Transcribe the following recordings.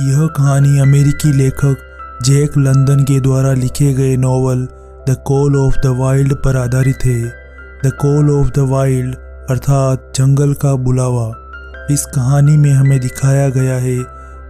यह कहानी अमेरिकी लेखक जैक लंदन के द्वारा लिखे गए novel the call of the wild पर आधारित है। The call of the wild अर्थात जंगल का बुलावा। इस कहानी में हमें दिखाया गया है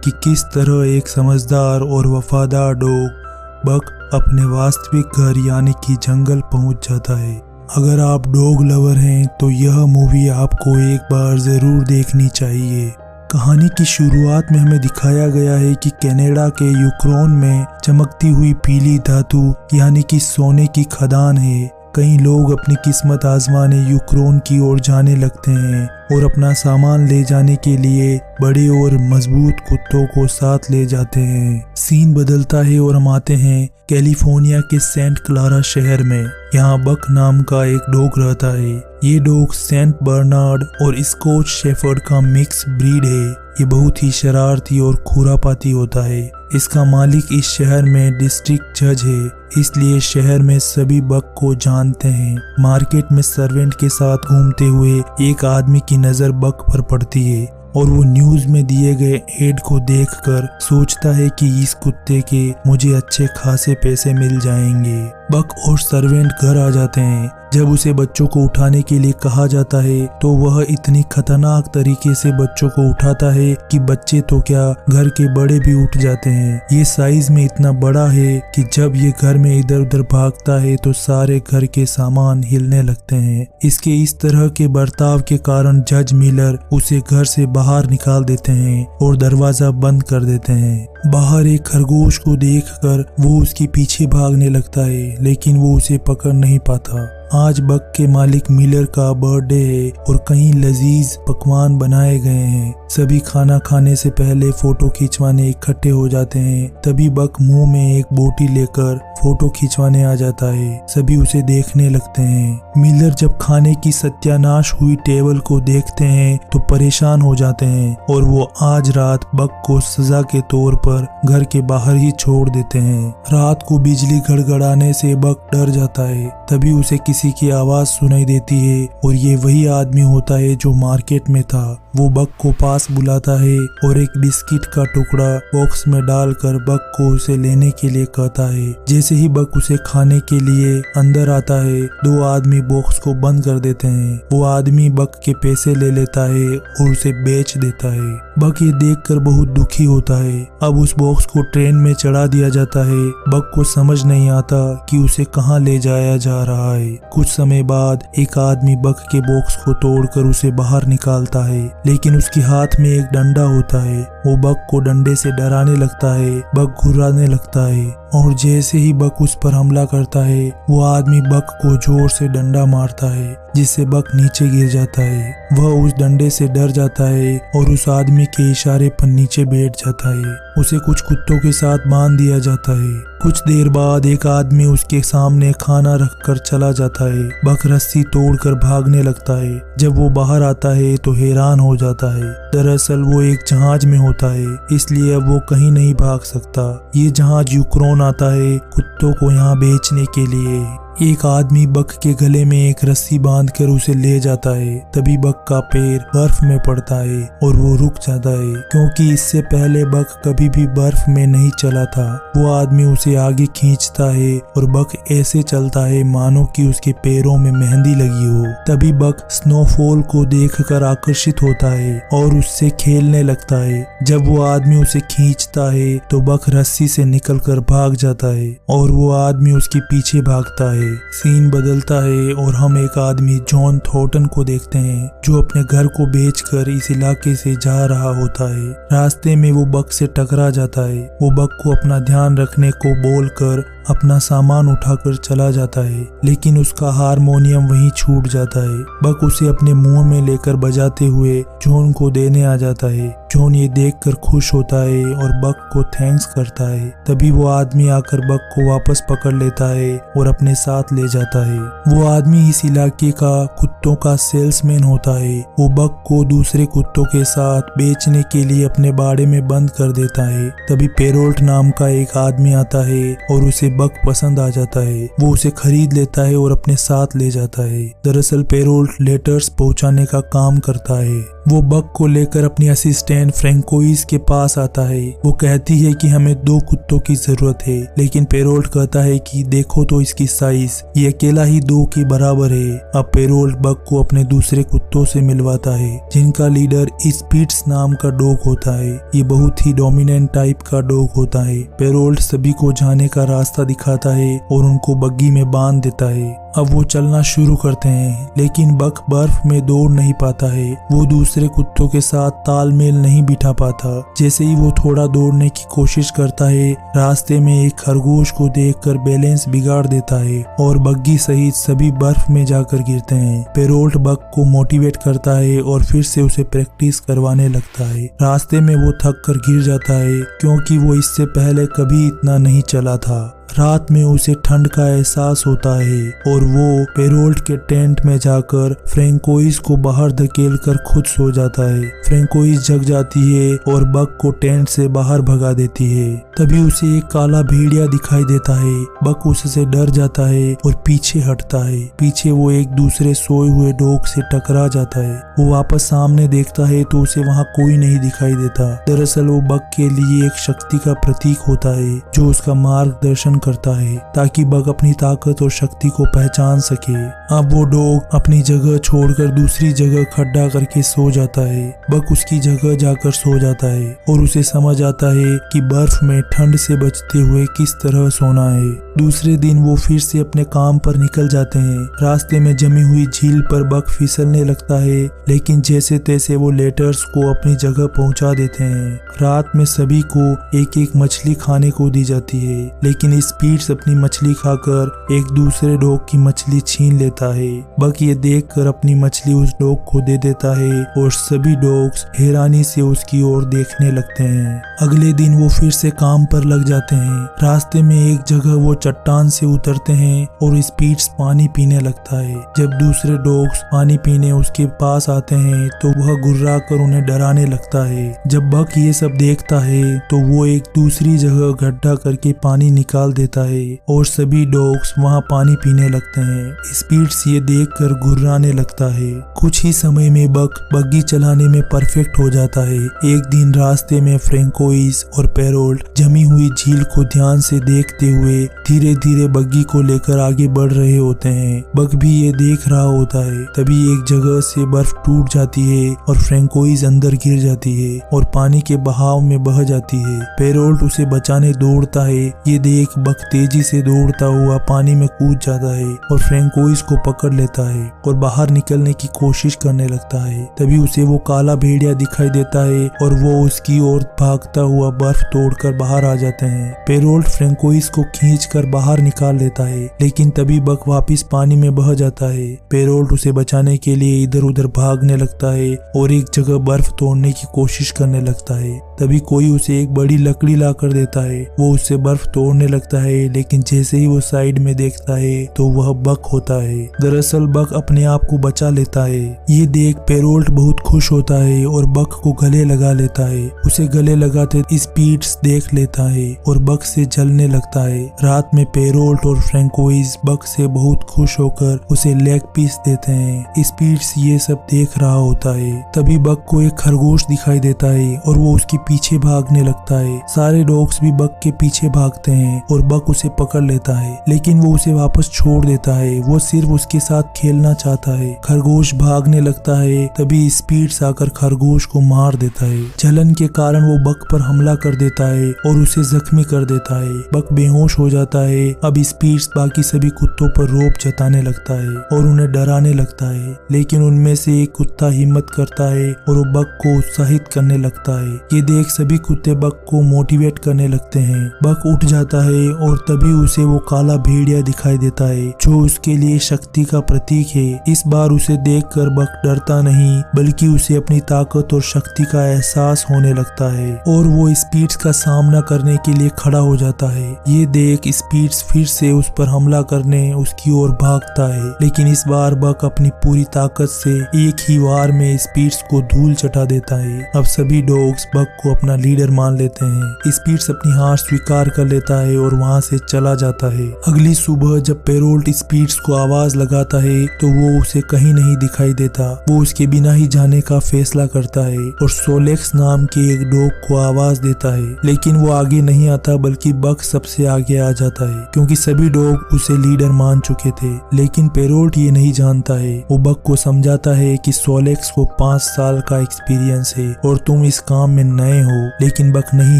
कि किस तरह एक समझदार और वफादार डॉग बक अपने वास्तविक घर यानी कि जंगल पहुंच जाता है। अगर आप डॉग लवर हैं तो यह मूवी आपको एक बार ज़रूर देखनी चाहिए। कहानी की शुरुआत में हमें दिखाया गया है कि कनाडा के यूक्रेन में चमकती हुई पीली धातु यानी कि सोने की खदान है। कई लोग अपनी किस्मत आजमाने यूक्रेन की ओर जाने लगते हैं और अपना सामान ले जाने के लिए बड़े और मजबूत कुत्तों को साथ ले जाते हैं। सीन बदलता है और हम आते हैं कैलिफोर्निया के सेंट क्लारा शहर में। यहाँ बक नाम का एक डॉग रहता है। ये डॉग सेंट बर्नार्ड और स्कॉच शेफर्ड का मिक्स ब्रीड है। ये बहुत ही शरारती और खुरापाती होता है। इसका मालिक इस शहर में डिस्ट्रिक्ट जज है, इसलिए शहर में सभी बक को जानते हैं। मार्केट में सर्वेंट के साथ घूमते हुए एक आदमी की नज़र बक पर पड़ती है और वो न्यूज़ में दिए गए एड को देखकर सोचता है कि इस कुत्ते के मुझे अच्छे खासे पैसे मिल जाएंगे। बक और सर्वेंट घर आ जाते हैं। जब उसे बच्चों को उठाने के लिए कहा जाता है तो वह इतनी खतरनाक तरीके से बच्चों को उठाता है कि बच्चे तो क्या घर के बड़े भी उठ जाते हैं। ये साइज में इतना बड़ा है कि जब ये घर में इधर उधर भागता है तो सारे घर के सामान हिलने लगते हैं। इसके इस तरह के बर्ताव के कारण जज मिलर उसे घर से बाहर निकाल देते हैं और दरवाजा बंद कर देते हैं। बाहर एक खरगोश को देखकर वो उसके पीछे भागने लगता है, लेकिन वो उसे पकड़ नहीं पाता। आज बक के मालिक मिलर का बर्थडे है और कई लजीज पकवान बनाए गए हैं। सभी खाना खाने से पहले फोटो खिंचवाने इकट्ठे हो जाते हैं। तभी बक मुंह में एक बोटी लेकर फोटो खिंचवाने आ जाता है। सभी उसे देखने लगते हैं। मिलर जब खाने की सत्यानाश हुई टेबल को देखते हैं तो परेशान हो जाते हैं और वो आज रात बक को सजा के तौर पर घर के बाहर ही छोड़ देते हैं। रात को बिजली गड़गड़ाने से बक डर जाता है। तभी उसे किसी की आवाज सुनाई देती है और ये वही आदमी होता है जो मार्केट में था। वो बक को पास बुलाता है और एक बिस्किट का टुकड़ा बॉक्स में डालकर बक को उसे लेने के लिए कहता है। जैसे ही बक उसे खाने के लिए अंदर आता है, दो आदमी बॉक्स को बंद कर देते हैं। वो आदमी बक के पैसे ले लेता है और उसे बेच देता है। बक ये देखकर बहुत दुखी होता है। अब उस बॉक्स को ट्रेन में चढ़ा दिया जाता है। बक को समझ नहीं आता कि उसे कहाँ ले जाया जा रहा है। कुछ समय बाद एक आदमी बक के बॉक्स को तोड़कर उसे बाहर निकालता है, लेकिन उसके हाथ में एक डंडा होता है। वो बक को डंडे से डराने लगता है। बक घुर्राने लगता है और जैसे ही बक उस पर हमला करता है, वो आदमी बक को जोर से डंडा मारता है, जिससे बक नीचे गिर जाता है। वह उस डंडे से डर जाता है और उस आदमी के इशारे पर नीचे बैठ जाता है। उसे कुछ कुत्तों के साथ बांध दिया जाता है। कुछ देर बाद एक आदमी उसके सामने खाना रखकर चला जाता है। बक रस्सी तोड़कर भागने लगता है। जब वो बाहर आता है तो हैरान हो जाता है। दरअसल वो एक जहाज में होता है, इसलिए अब वो कहीं नहीं भाग सकता। ये जहाज यूक्रेन आता है कुत्तों को यहाँ बेचने के लिए। एक आदमी बक के गले में एक रस्सी बांधकर उसे ले जाता है। तभी बक का पैर बर्फ में पड़ता है और वो रुक जाता है, क्योंकि इससे पहले बक कभी भी बर्फ में नहीं चला था। वो आदमी उसे आगे खींचता है और बक ऐसे चलता है मानो कि उसके पैरों में मेहंदी लगी हो। तभी बक स्नोफॉल को देखकर आकर्षित होता है और उससे खेलने लगता है। जब वो आदमी उसे खींचता है तो बक रस्सी से निकलकर भाग जाता है और वो आदमी उसके पीछे भागता है। सीन बदलता है और हम एक आदमी जॉन थॉर्टन को देखते हैं जो अपने घर को बेचकर इस इलाके से जा रहा होता है। रास्ते में वो बक से टकरा जाता है। वो बक को अपना ध्यान रखने को बोलकर अपना सामान उठाकर चला जाता है, लेकिन उसका हारमोनियम वहीं छूट जाता है। बक उसे अपने मुंह में लेकर बजाते हुए जॉन को देने आ जाता है। जॉन ये देखकर खुश होता है और बक को थैंक्स करता है। तभी वो आदमी आकर बक को वापस पकड़ लेता है और अपने साथ ले जाता है। वो आदमी इस इलाके का कुत्तों का सेल्समैन होता है। वो बक को दूसरे कुत्तों के साथ बेचने के लिए अपने बाड़े में बंद कर देता है। तभी पेरोल्ट नाम का एक आदमी आता है और उसे बक पसंद आ जाता है। वो उसे खरीद लेता है और अपने साथ ले जाता है। दरअसल पेरोल्ट लेटर्स पहुंचाने का काम करता है। वो बक को लेकर अपनी असिस्टेंट फ्रैंकोइस के पास आता है। वो कहती है कि हमें 2 कुत्तों की जरूरत है, लेकिन पेरोल्ट कहता है कि देखो तो इसकी साइज, ये अकेला ही 2 के बराबर है। अब पेरोल्ट बक को अपने दूसरे कुत्तों से मिलवाता है, जिनका लीडर स्पिट्स नाम का डॉग होता है। ये बहुत ही डोमिनेंट टाइप का डॉग होता है। पेरोल्ट सभी को जाने का रास्ता दिखाता है और उनको बग्गी में बांध देता है। अब वो चलना शुरू करते हैं, लेकिन बक बर्फ में दौड़ नहीं पाता है। वो दूसरे कुत्तों के साथ तालमेल नहीं बिठा पाता। जैसे ही वो थोड़ा दौड़ने की कोशिश करता है, रास्ते में एक खरगोश को देखकर बैलेंस बिगाड़ देता है और बग्गी सहित सभी बर्फ में जाकर गिरते हैं। पेरोल्ट बक को मोटिवेट करता है और फिर से उसे प्रैक्टिस करवाने लगता है। रास्ते में वो थक कर गिर जाता है, क्योंकि वो इससे पहले कभी इतना नहीं चला था। रात में उसे ठंड का एहसास होता है और वो पेरोल्ट के टेंट में जाकर फ्रैंकोइस को बाहर धकेल कर खुद सो जाता है। फ्रैंकोइस जग जाती है और बक को टेंट से बाहर भगा देती है। तभी उसे एक काला भेड़िया दिखाई देता है। बक उससे डर जाता है और पीछे हटता है। पीछे वो एक दूसरे सोए हुए डॉग से टकरा जाता है। वो वापस सामने देखता है तो उसे वहाँ कोई नहीं दिखाई देता। दरअसल वो बक के लिए एक शक्ति का प्रतीक होता है, जो उसका मार्गदर्शन करता है, ताकि बक अपनी ताकत और शक्ति को पहचान सके। अब वो डॉग अपनी जगह छोड़कर दूसरी जगह खड्डा करके सो जाता है। बक उसकी जगह जाकर सो जाता है और उसे समझ आता है कि बर्फ में ठंड से बचते हुए किस तरह सोना है। दूसरे दिन वो फिर से अपने काम पर निकल जाते हैं। रास्ते में जमी हुई झील पर बक फिसलने लगता है, लेकिन जैसे तैसे वो लेटर्स को अपनी जगह पहुंचा देते हैं। रात में सभी को एक एक मछली खाने को दी जाती है, लेकिन स्पिट्स अपनी मछली खाकर एक दूसरे डॉग की मछली छीन लेता है। बक ये देखकर अपनी मछली उस डॉग को दे देता है और सभी डॉग्स हैरानी से उसकी ओर देखने लगते हैं। अगले दिन वो फिर से काम पर लग जाते हैं। रास्ते में एक जगह वो चट्टान से उतरते हैं और स्पिट्स पानी पीने लगता है। जब दूसरे डॉग्स पानी पीने उसके पास आते हैं तो वह गुर्रा कर उन्हें डराने लगता है। जब बक ये सब देखता है तो वो एक दूसरी जगह गड्ढा करके पानी निकाल देता है और सभी डॉग्स वहाँ पानी पीने लगते हैं। स्पिट्स ये देखकर गुर्राने लगता है। कुछ ही समय में बक बग्गी चलाने में परफेक्ट हो जाता है। एक दिन रास्ते में फ्रैंकोइस और पेरोल्ट जमी हुई झील को ध्यान से देखते हुए धीरे धीरे बग्गी को लेकर आगे बढ़ रहे होते हैं। बक भी ये देख रहा होता है। तभी एक जगह से बर्फ टूट जाती है और फ्रैंकोइस अंदर गिर जाती है और पानी के बहाव में बह जाती है। पेरोल्ट उसे बचाने दौड़ता है। ये देख बक तेजी से दौड़ता हुआ पानी में कूद जाता है और फ्रैंकोइस को पकड़ लेता है और बाहर निकलने की कोशिश करने लगता है। तभी उसे वो काला भेड़िया दिखाई देता है और वो उसकी ओर भागता हुआ बर्फ तोड़कर बाहर आ जाते हैं। पेरोल्ट फ्रैंकोइस को खींचकर बाहर निकाल लेता है, लेकिन तभी बक वापस पानी में बह जाता है। पेरोल्ट उसे बचाने के लिए इधर उधर भागने लगता है और एक जगह बर्फ तोड़ने की कोशिश करने लगता है। तभी कोई उसे एक बड़ी लकड़ी ला कर देता है। वो उससे बर्फ तोड़ने लगता है, लेकिन जैसे ही वो साइड में देखता है तो वह बक होता है। दरअसल बक अपने आप को बचा लेता है। ये देख पेरोल्ट बहुत खुश होता है और बक को गले लगा लेता है। उसे गले लगाते स्पिट्स देख लेता है और बक से जलने लगता है। रात में पेरोल्ट और फ्रैंकोइस बक से बहुत खुश होकर उसे लेग पीस देते हैं। स्पिट्स ये सब देख रहा होता है। तभी बक को एक खरगोश दिखाई देता है और वो उसके पीछे भागने लगता है। सारे डॉग्स भी बक के पीछे भागते हैं और बक उसे पकड़ लेता है, लेकिन वो उसे वापस छोड़ देता है। वो सिर्फ उसके साथ खेलना चाहता है। खरगोश भागने लगता है। तभी स्पिट्स आकर खरगोश को मार देता है। जलन के कारण वो बक पर हमला कर देता है और उसे जख्मी कर देता है। बक बेहोश हो जाता है। अब स्पिट्स बाकी सभी कुत्तों पर रौब जताने लगता है और उन्हें डराने लगता है, लेकिन उनमें से एक कुत्ता हिम्मत करता है और वो बक को उत्साहित करने लगता है। ये देख सभी कुत्ते बक को मोटिवेट करने लगते हैं। बक उठ जाता है और तभी उसे वो काला भेड़िया दिखाई देता है, जो उसके लिए शक्ति का प्रतीक है। इस बार उसे देखकर बक डरता नहीं, बल्कि उसे अपनी ताकत और शक्ति का एहसास होने लगता है और वो स्पिट्स का सामना करने के लिए खड़ा हो जाता है। ये देख स्पिट्स फिर से उस पर हमला करने उसकी ओर भागता है, लेकिन इस बार बक अपनी पूरी ताकत से एक ही वार में स्पिट्स को धूल चटा देता है। अब सभी डॉग्स बक को अपना लीडर मान लेते हैं। स्पिट्स अपनी हार स्वीकार कर लेता है और वहाँ से चला जाता है। अगली सुबह जब पेरोल्ट स्पीड्स को आवाज लगाता है तो वो उसे कहीं नहीं दिखाई देता। वो उसके बिना ही जाने का फैसला करता है और सोलेक्स नाम के एक डॉग को आवाज देता है, लेकिन वो आगे नहीं आता बल्कि बक सबसे आगे आ जाता है क्योंकि सभी डॉग उसे लीडर मान चुके थे। लेकिन पेरोल्ट ये नहीं जानता है। वो बक को समझाता है कि सोलेक्स को 5 साल का एक्सपीरियंस है और तुम इस काम में नए हो, लेकिन बक नहीं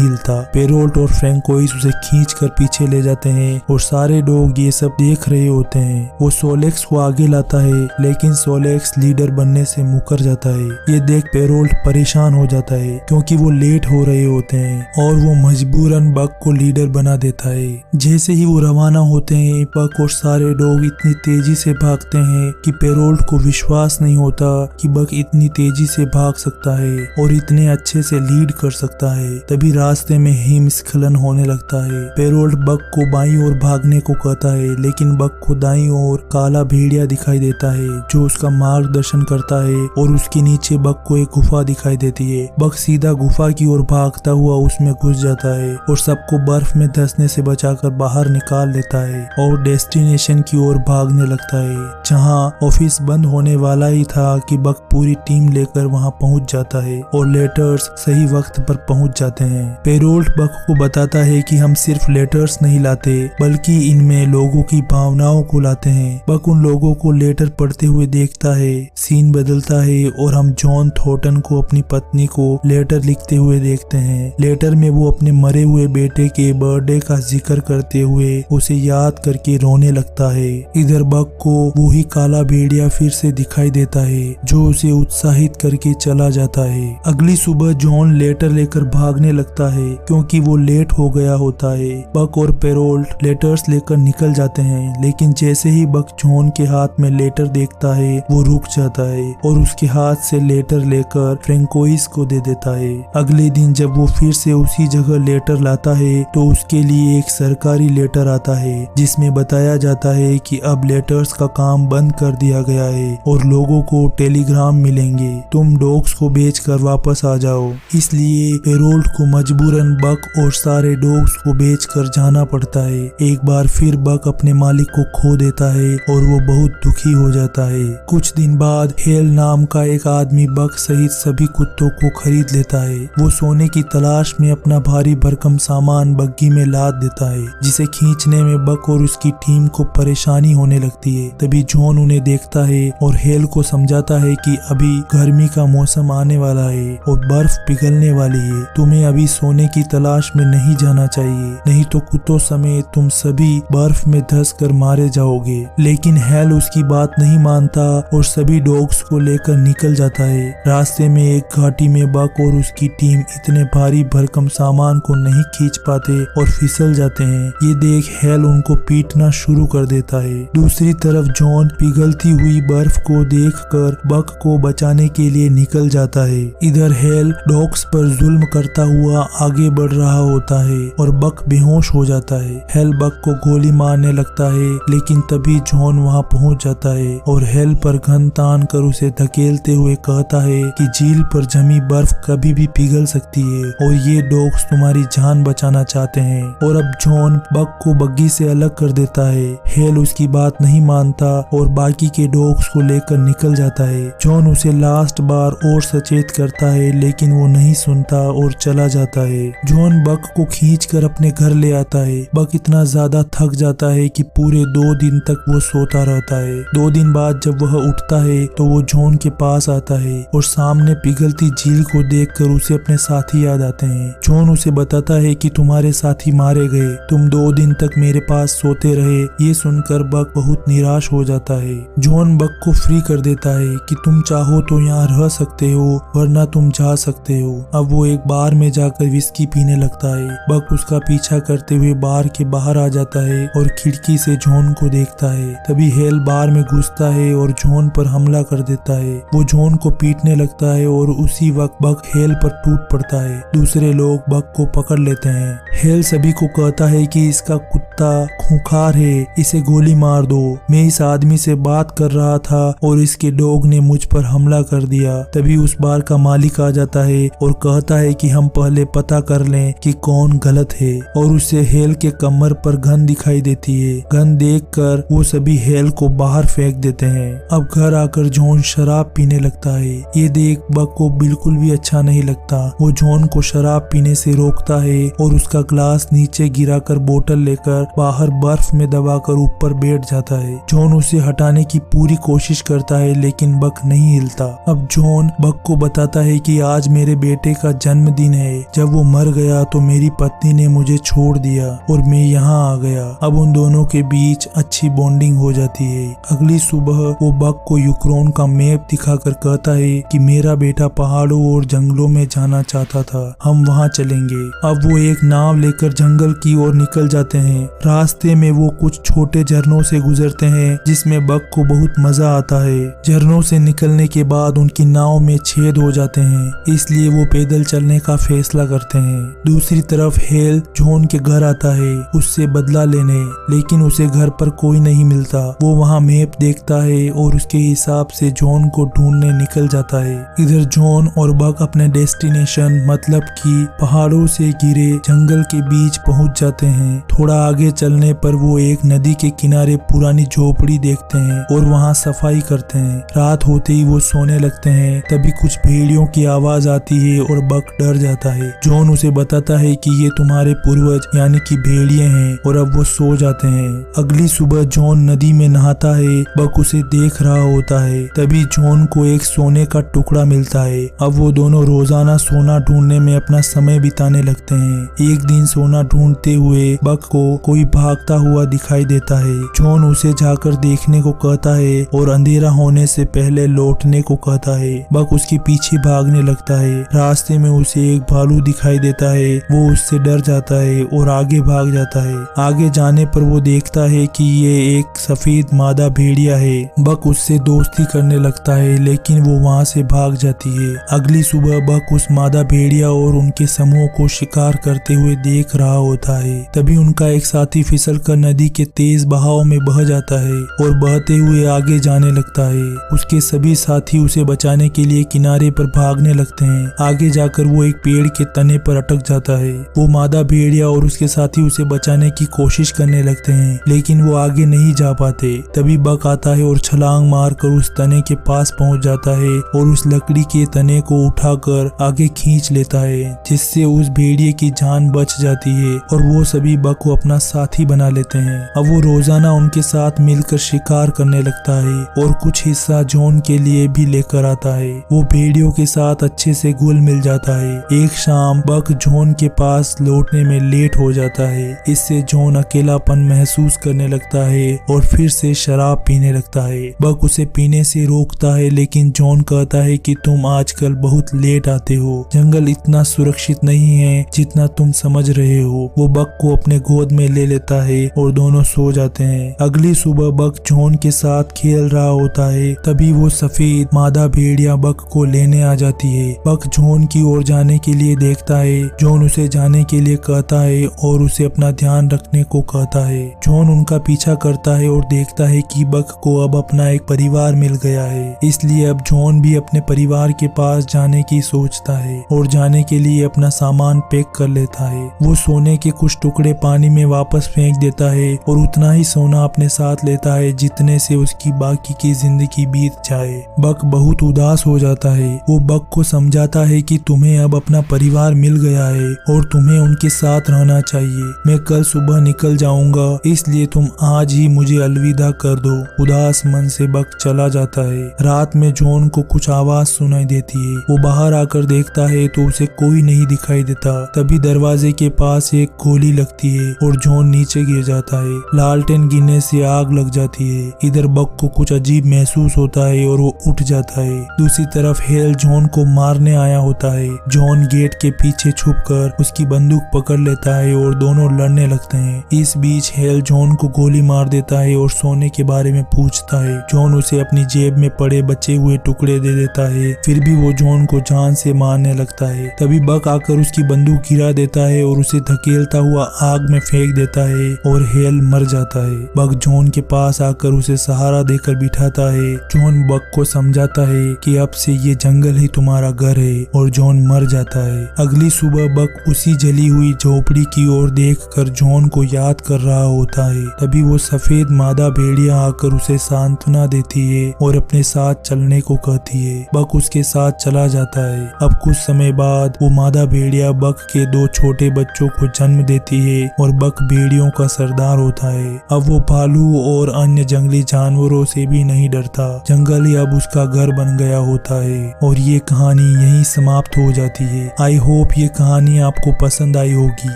हिलता। पेरोल्ट और फ्रैंकोइस उसे खींच कर पीछे ले जाते हैं और सारे डॉग ये सब देख रहे होते हैं। वो सोलेक्स को आगे लाता है लेकिन सोलेक्स लीडर बनने से मुकर जाता है। ये देख पेरोल्ट परेशान हो जाता है क्योंकि वो लेट हो रहे होते हैं और वो मजबूरन बक को लीडर बना देता है। जैसे ही वो रवाना होते हैं बक और सारे डॉग इतनी तेजी से भागते हैं कि पेरोल्ट को विश्वास नहीं होता कि बक इतनी तेजी से भाग सकता है और इतने अच्छे से लीड कर सकता है। तभी रास्ते में हिमस्खलन होने लगता है। पेरोल्ट बक को बाईं ओर भागने को कहता है लेकिन बक को दाईं ओर काला भेड़िया दिखाई देता है जो उसका मार्गदर्शन करता है और उसके नीचे बक को एक गुफा दिखाई देती है। बक सीधा गुफा की ओर भागता हुआ उसमें घुस जाता है और सबको बर्फ में धंसने से बचाकर बाहर निकाल लेता है और डेस्टिनेशन की ओर भागने लगता है जहां ऑफिस बंद होने वाला ही था कि बक पूरी टीम लेकर वहां पहुंच जाता है और लेटर्स सही वक्त पर पहुंच जाते हैं। पेरोल्ट बक को बताता है कि हम सिर्फ लेटर्स नहीं लाते बल्कि इनमें लोगों की भावनाओं को लाते हैं। बक उन लोगों को लेटर पढ़ते हुए देखता है। सीन बदलता है और हम जॉन थॉर्टन को अपनी पत्नी को लेटर लिखते हुए देखते हैं। लेटर में वो अपने मरे हुए बेटे के बर्थडे का जिक्र करते हुए उसे याद करके रोने लगता है। इधर बक को वो ही काला भेड़िया फिर से दिखाई देता है जो उसे उत्साहित करके चला जाता है। अगली सुबह जॉन लेटर लेकर भागने लगता है क्योंकि वो लेट हो गया होता है। बक और पेरोल्ट लेटर्स लेकर निकल जाते हैं लेकिन जैसे ही बक जॉन के हाथ में लेटर देखता है वो रुक जाता है और उसके हाथ से लेटर लेकर फ्रैंकोइस को दे देता है। अगले दिन जब वो फिर से उसी जगह लेटर लाता है तो उसके लिए एक सरकारी लेटर आता है जिसमें बताया जाता है कि अब लेटर्स का काम बंद कर दिया गया है और लोगों को टेलीग्राम मिलेंगे, तुम डॉग्स को बेचकर वापस आ जाओ। इसलिए पेरोल्ट को मजबूरन बक और सारे डॉग्स को बेचकर जाना पड़ता है। एक बार फिर बक अपने मालिक को खो देता है और वो बहुत दुखी हो जाता है। कुछ दिन बाद हेल नाम का एक आदमी बक सहित सभी कुत्तों को खरीद लेता है। वो सोने की तलाश में अपना भारी भरकम सामान बग्गी में लाद देता है जिसे खींचने में बक और उसकी टीम को परेशानी होने लगती है। तभी जॉन उन्हें देखता है और हेल को समझाता है कि अभी गर्मी का मौसम आने वाला है और बर्फ पिघलने वाली है। तुम्हें अभी सोने की तलाश में नहीं जाना चाहिए, नहीं तो कुत्तों समेत तुम सभी बर्फ में धंस कर मारे जाओगे। लेकिन हेल उसकी बात नहीं मानता और सभी डॉग्स को लेकर निकल जाता है। रास्ते में एक घाटी में बक और उसकी टीम इतने भारी भरकम सामान को नहीं खींच पाते और फिसल जाते हैं। ये देख हेल उनको पीटना शुरू कर देता है। दूसरी तरफ जॉन पिघलती हुई बर्फ को देखकर बक को बचाने के लिए निकल जाता है। इधर हेल डॉग्स पर जुल्म करता हुआ आगे बढ़ रहा होता है और बक बेहोश हो जाता है। हेल बक को गोली मारने लगता है लेकिन तभी जॉन वहां पहुंच जाता है और हेल पर गन तान कर उसे धकेलते हुए कहता है कि झील पर जमी बर्फ कभी भी पिघल सकती है और ये डॉग्स तुम्हारी जान बचाना चाहते हैं। और अब जॉन बक को बग्गी से अलग कर देता है। हेल उसकी बात नहीं मानता और बाकी के डॉग्स को लेकर निकल जाता है। जॉन उसे लास्ट बार और सचेत करता है लेकिन वो नहीं सुनता और चला जाता है। जॉन बक को खींचकर अपने घर ले आता है। बक इतना ज्यादा थक जाता है कि पूरे 2 दिन तक वो सोता रहता है। 2 दिन बाद जब वह उठता है तो वो जॉन के पास आता है और सामने पिघलती झील को देखकर उसे अपने साथी याद आते हैं। जॉन उसे बताता है कि तुम्हारे साथी मारे गए, तुम 2 दिन तक मेरे पास सोते रहे। ये सुनकर बक बहुत निराश हो जाता है। जॉन बक को फ्री कर देता है कि तुम चाहो तो यहाँ रह सकते हो वरना तुम जा सकते हो। अब वो एक बार में जाकर विस्की पीने लगता है। बक उसका पीछा करते हुए बार के बाहर आ जाता है और खिड़की से जॉन को देखता है। तभी हेल बार में घुसता है और जॉन पर हमला कर देता है। वो जॉन को पीटने लगता है और उसी वक्त बक हेल पर टूट पड़ता है। दूसरे लोग बक को पकड़ लेते हैं। हेल सभी को कहता है कि इसका कुत्ता कुत्ता खूंखार है, इसे गोली मार दो। मैं इस आदमी से बात कर रहा था और इसके डॉग ने मुझ पर हमला कर दिया। तभी उस बार का मालिक आ जाता है और कहता है कि हम पहले पता कर लें कि कौन गलत है, और उसे हेल के कमर पर गन दिखाई देती है। गन देखकर वो सभी हेल को बाहर फेंक देते हैं। अब घर आकर जॉन शराब पीने लगता है। ये देख बक को बिल्कुल भी अच्छा नहीं लगता। वो जॉन को शराब पीने से रोकता है और उसका ग्लास नीचे गिराकर बोतल लेकर बाहर बर्फ में दबाकर ऊपर बैठ जाता है। जॉन उसे हटाने की पूरी कोशिश करता है लेकिन बक नहीं हिलता। अब जॉन बक को बताता है कि आज मेरे बेटे का जन्मदिन है। जब वो मर गया तो मेरी पत्नी ने मुझे छोड़ दिया और मैं यहाँ आ गया। अब उन दोनों के बीच अच्छी बॉन्डिंग हो जाती है। अगली सुबह वो बक को यूक्रेन का मैप दिखाकर कहता है कि मेरा बेटा पहाड़ों और जंगलों में जाना चाहता था, हम वहाँ चलेंगे। अब वो एक नाव लेकर जंगल की ओर निकल जाते हैं। रास्ते में वो कुछ छोटे झरनों से गुजरते हैं जिसमें बक को बहुत मजा आता है। झरनों से निकलने के बाद उनकी नाव में छेद हो जाते हैं, इसलिए वो पैदल चलने का फैसला करते हैं। दूसरी तरफ हेल जॉन के घर आता है उससे बदला लेने, लेकिन उसे घर पर कोई नहीं मिलता। वो वहाँ मैप देखता है और उसके हिसाब से जॉन को ढूंढने निकल जाता है। इधर जॉन और बक अपने डेस्टिनेशन मतलब कि पहाड़ों से घिरे जंगल के बीच पहुंच जाते हैं। थोड़ा आगे चलने पर वो एक नदी के किनारे पुरानी झोपड़ी देखते हैं और वहाँ सफाई करते हैं। रात होते ही वो सोने लगते हैं। तभी कुछ भेड़ियों की आवाज आती है और बक डर जाता है। जॉन उसे बताता है कि ये तुम्हारे पूर्वज यानी कि भेड़िए हैं और अब वो सो जाते हैं। अगली सुबह जॉन नदी में नहाता है। बक उसे देख रहा होता है। तभी जॉन को एक सोने का टुकड़ा मिलता है। अब वो दोनों रोजाना सोना ढूंढने में अपना समय बिताने लगते हैं। एक दिन सोना ढूंढते हुए बक को कोई भागता हुआ दिखाई देता है। जॉन उसे जाकर देखने को कहता है और अंधेरा होने से पहले लौटने को कहता है। बक उसके पीछे भागने लगता है। रास्ते में उसे एक भालू दिखाई देता है। वो उससे डर जाता है और आगे भाग जाता है। आगे जाने पर वो देखता है कि ये एक सफेद मादा भेड़िया है। बक उससे दोस्ती करने लगता है लेकिन वो वहाँ से भाग जाती है। अगली सुबह बक उस मादा भेड़िया और उनके समूह को शिकार करते हुए देख रहा होता है। तभी उनका एक साथी फिसल कर नदी के तेज बहाव में बह जाता है और बहते हुए आगे जाने लगता है। उसके सभी साथी उसे बचाने के लिए किनारे पर भागने लगते हैं। आगे जाकर वो एक पेड़ के तने पर अटक जाता है। वो मादा भेड़िया और उसके साथी उसे बचाने की कोशिश करने लगते हैं लेकिन वो आगे नहीं जा पाते। तभी बक आता है और छलांग मारकर उस तने के पास पहुंच जाता है और उस लकड़ी के तने को उठाकर आगे खींच लेता है, जिससे उस भेड़िए की जान बच जाती है और वो सभी बक को अपना साथी बना लेते हैं। अब वो रोजाना उनके साथ मिलकर शिकार करने लगता है और कुछ हिस्सा जॉन के लिए भी लेकर आता है। वो भेड़ियों के साथ अच्छे से घुल मिल जाता है। एक शाम बक जॉन के पास लौटने में लेट हो जाता है। इससे जॉन अकेलापन महसूस करने लगता है और फिर से शराब पीने लगता है। बक उसे पीने से रोकता है लेकिन जॉन कहता है कि तुम आजकल बहुत लेट आते हो। जंगल इतना सुरक्षित नहीं है जितना तुम समझ रहे हो। वो बक को अपने गोद में ले लेता है और दोनों सो जाते हैं। अगली सुबह बक जॉन के साथ खेल रहा होता है। तभी वो सफेद मादा भेड़िया बक को लेने आ जाती है। बक जॉन की ओर जाने के लिए देखता है। जॉन उसे जाने के लिए कहता है और उसे अपना ध्यान रखने को कहता है। जॉन उनका पीछा करता है और देखता है कि बक को अब अपना एक परिवार मिल गया है, इसलिए अब जॉन भी अपने परिवार के पास जाने की सोचता है और जाने के लिए अपना सामान पैक कर लेता है। वो सोने के कुछ टुकड़े पानी में वापस फेंक देता है और उतना ही सोना अपने साथ लेता है जितने से उसकी बाकी की जिंदगी बीत जाए। बक बहुत उदास हो जाता है। वो बक को समझाता है कि तुम्हें अब अपना परिवार मिल गया है और तुम्हें उनके साथ रहना चाहिए। मैं कल सुबह निकल जाऊंगा, इसलिए तुम आज ही मुझे अलविदा कर दो। उदास मन से बक चला जाता है। रात में जॉन को कुछ आवाज सुनाई देती है। वो बाहर आकर देखता है तो उसे कोई नहीं दिखाई देता। तभी दरवाजे के पास एक गोली लगती है और जॉन नीचे गिर जाता है। लालटेन गिरने से आग लग जाती है। इधर बक को कुछ अजीब महसूस होता है और वो उठ जाता है। दूसरी तरफ हेल जॉन को मारने आया होता है। जॉन गेट के पीछे छुपकर उसकी बंदूक पकड़ लेता है और दोनों लड़ने लगते हैं। इस बीच हेल जॉन को गोली मार देता है और सोने के बारे में पूछता है। जॉन उसे अपनी जेब में पड़े बचे हुए टुकड़े दे देता है। फिर भी वो जॉन को जान से मारने लगता है। तभी बक आकर उसकी बंदूक गिरा देता है और उसे धकेलता हुआ आग में फेंक देता लेता है और हेल मर जाता है। बक जॉन के पास आकर उसे सहारा देकर बिठाता है। जॉन बक को समझाता है कि अब से ये जंगल ही तुम्हारा घर है और जॉन मर जाता है। अगली सुबह बक उसी जली हुई झोपड़ी की ओर देखकर जॉन को याद कर रहा होता है। तभी वो सफेद मादा भेड़िया आकर उसे सांत्वना देती है और अपने साथ चलने को कहती है। बक उसके साथ चला जाता है। अब कुछ समय बाद वो मादा भेड़िया बक के 2 छोटे बच्चों को जन्म देती है और बक भेड़ियों का सरदार होता है। अब वो भालू और अन्य जंगली जानवरों से भी नहीं डरता। जंगल ही अब उसका घर बन गया होता है और ये कहानी यहीं समाप्त हो जाती है। आई होप ये कहानी आपको पसंद आई होगी।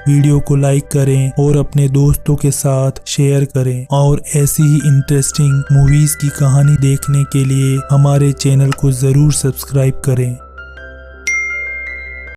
वीडियो को लाइक करें और अपने दोस्तों के साथ शेयर करें और ऐसी ही इंटरेस्टिंग मूवीज की कहानी देखने के लिए हमारे चैनल को जरूर सब्सक्राइब करें।